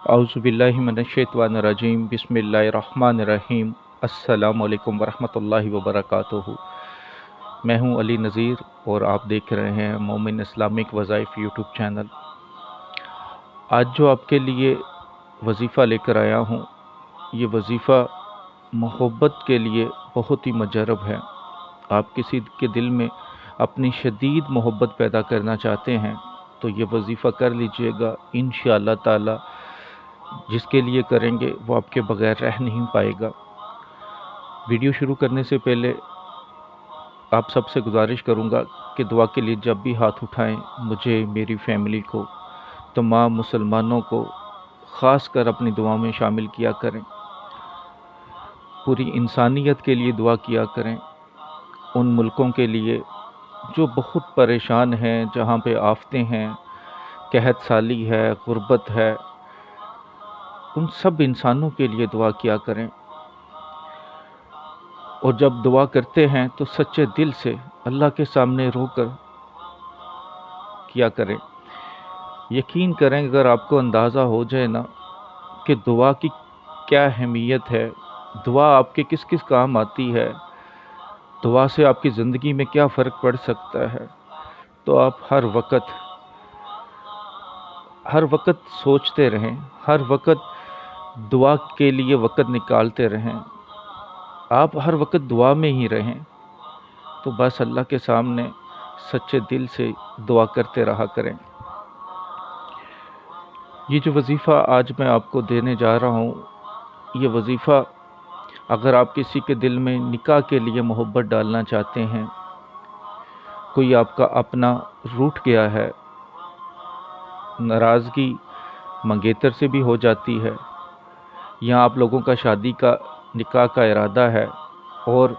औज़ुबिल्लाहि मिनश्शैतानिर्रजीम बिस्मिल्लाहिर्रहमानिर्रहीम अस्सलामु अलैकुम वरहमतुल्लाहि वबरकातुहू। मैं हूं अली नज़ीर और आप देख रहे हैं मोमिन इस्लामिक वज़ाइफ यूट्यूब चैनल। आज जो आपके लिए वजीफ़ा लेकर आया हूं, ये वजीफ़ा मोहब्बत के लिए बहुत ही मुजर्रब है। आप किसी के दिल में अपनी शदीद मोहब्बत पैदा करना चाहते हैं तो ये वजीफ़ा कर लीजिएगा। इंशाअल्लाह ताला जिसके लिए करेंगे वो आपके बगैर रह नहीं पाएगा। वीडियो शुरू करने से पहले आप सबसे गुजारिश करूंगा कि दुआ के लिए जब भी हाथ उठाएं, मुझे, मेरी फैमिली को, तमाम मुसलमानों को ख़ास कर अपनी दुआ में शामिल किया करें। पूरी इंसानियत के लिए दुआ किया करें। उन मुल्कों के लिए जो बहुत परेशान हैं, जहाँ पे आफतें हैं, कहत साली है, गुर्बत है, उन सब इंसानों के लिए दुआ किया करें। और जब दुआ करते हैं तो सच्चे दिल से अल्लाह के सामने रोकर किया करें। यकीन करें, अगर आपको अंदाज़ा हो जाए ना कि दुआ की क्या अहमियत है, दुआ आपके किस किस काम आती है, दुआ से आपकी ज़िंदगी में क्या फ़र्क पड़ सकता है, तो आप हर वक्त सोचते रहें, हर वक्त दुआ के लिए वक्त निकालते रहें। आप हर वक्त दुआ में ही रहें। तो बस अल्लाह के सामने सच्चे दिल से दुआ करते रहा करें। ये जो वजीफ़ा आज मैं आपको देने जा रहा हूँ, ये वजीफ़ा अगर आप किसी के दिल में निकाह के लिए मोहब्बत डालना चाहते हैं, कोई आपका अपना रूठ गया है, नाराज़गी मंगेतर से भी हो जाती है, या आप लोगों का शादी का निकाह का इरादा है और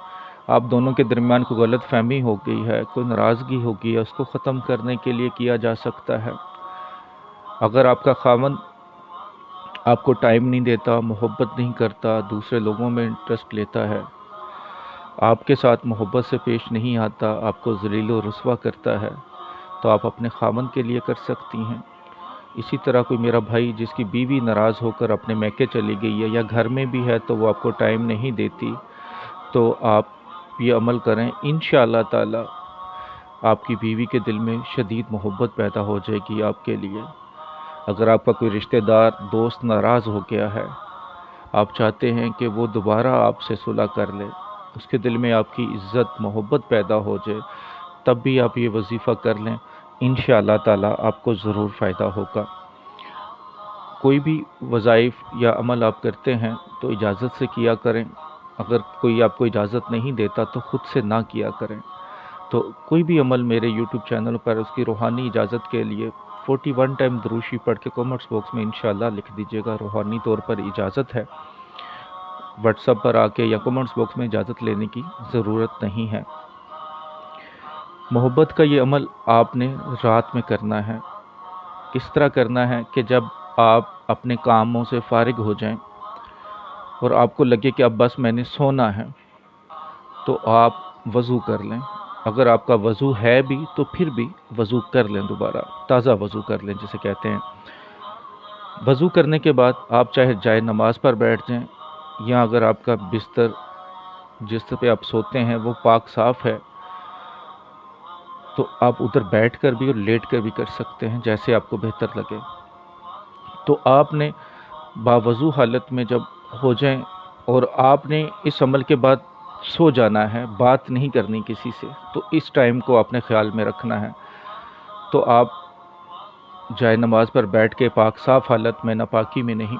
आप दोनों के दरमियान कोई गलत फहमी हो गई है, कोई नाराज़गी हो गई है, उसको ख़त्म करने के लिए किया जा सकता है। अगर आपका खामन आपको टाइम नहीं देता, मोहब्बत नहीं करता, दूसरे लोगों में इंटरेस्ट लेता है, आपके साथ मोहब्बत से पेश नहीं आता, आपको ज़लील व रुस्वा करता है, तो आप अपने खामन के लिए कर सकती हैं। इसी तरह कोई मेरा भाई जिसकी बीवी नाराज़ होकर अपने मैके चली गई है या घर में भी है तो वो आपको टाइम नहीं देती, तो आप ये अमल करें। इंशाअल्लाह ताला आपकी बीवी के दिल में शदीद मोहब्बत पैदा हो जाएगी आपके लिए। अगर आपका कोई रिश्तेदार, दोस्त नाराज़ हो गया है, आप चाहते हैं कि वो दोबारा आपसे सुलह कर ले, उसके दिल में आपकी इज़्ज़त, मोहब्बत पैदा हो जाए, तब भी आप ये वजीफ़ा कर लें। इंशाअल्लाह ताला आपको ज़रूर फ़ायदा होगा। कोई भी वज़ाइफ या अमल आप करते हैं तो इजाज़त से किया करें। अगर कोई आपको इजाज़त नहीं देता तो ख़ुद से ना किया करें। तो कोई भी अमल मेरे यूट्यूब चैनल पर उसकी रूहानी इजाज़त के लिए 41 टाइम दुरूशी पढ़ के कमेंट्स बॉक्स में इंशाअल्लाह लिख दीजिएगा, रूहानी तौर पर इजाज़त है। व्हाट्सएप पर आके या कमेंट्स बॉक्स में इजाज़त लेने की ज़रूरत नहीं है। मोहब्बत का ये अमल आपने रात में करना है। किस तरह करना है कि जब आप अपने कामों से फ़ारिग हो जाएं और आपको लगे कि अब बस मैंने सोना है, तो आप वज़ू कर लें। अगर आपका वज़ू है भी तो फिर भी वज़ू कर लें, दोबारा ताज़ा वज़ू कर लें जिसे कहते हैं। वज़ू करने के बाद आप चाहे जाए नमाज़ पर बैठ जाएं, या अगर आपका बिस्तर जिस पे आप सोते हैं वो पाक साफ़ है तो आप उधर बैठकर भी और लेट कर भी कर सकते हैं, जैसे आपको बेहतर लगे। तो आपने बावज़ू हालत में जब हो जाएं और आपने इस अमल के बाद सो जाना है, बात नहीं करनी किसी से, तो इस टाइम को आपने ख्याल में रखना है। तो आप जाए नमाज पर बैठ के पाक साफ़ हालत में, नापाकी में नहीं,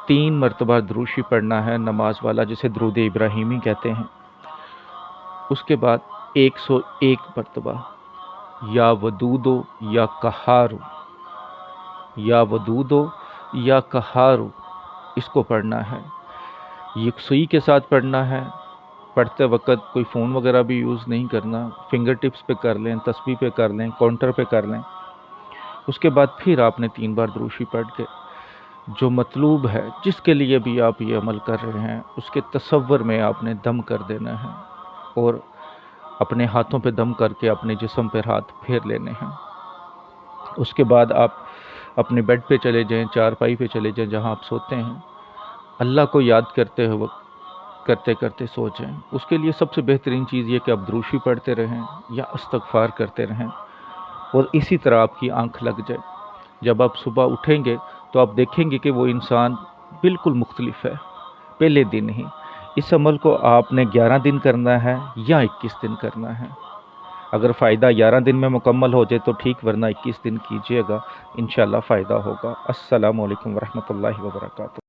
3 मरतबा दुरूशी पढ़ना है नमाज वाला, जिसे दुरूद इब्राहिमी कहते हैं। उसके बाद 101 मरतबा या वदूदो या कहारो, या वदूदो या कहारो, इसको पढ़ना है। ये सुई के साथ पढ़ना है। पढ़ते वक्त कोई फ़ोन वगैरह भी यूज़ नहीं करना, फिंगर टिप्स पे कर लें, तस्बीह पे कर लें, काउंटर पे कर लें। उसके बाद फिर आपने 3 बार दुरूशी पढ़ के जो मतलूब है, जिसके लिए भी आप ये अमल कर रहे हैं, उसके तसव्वुर में आपने दम कर देना है और अपने हाथों पे दम करके अपने जिस्म पर हाथ फेर लेने हैं। उसके बाद आप اپنے بیڈ پہ چلے جائیں، چارپائی پہ چلے جائیں جہاں آپ سوتے ہیں، اللہ کو یاد کرتے کرتے سو جائیں۔ اس کے لیے سب سے بہترین چیز یہ کہ آپ دروشی پڑھتے رہیں یا استغفار کرتے رہیں، اور اسی طرح آپ کی آنکھ لگ جائے۔ جب آپ صبح اٹھیں گے تو آپ دیکھیں گے کہ وہ انسان بالکل مختلف ہے، پہلے دن ہی۔ اس عمل کو آپ نے 11 دن کرنا ہے یا 21 دن کرنا ہے۔ اگر فائدہ 11 دن میں مکمل ہو جائے تو ٹھیک، ورنہ 21 دن کیجیے گا، انشاءاللہ فائدہ ہوگا۔ السلام علیکم ورحمۃ اللہ وبرکاتہ۔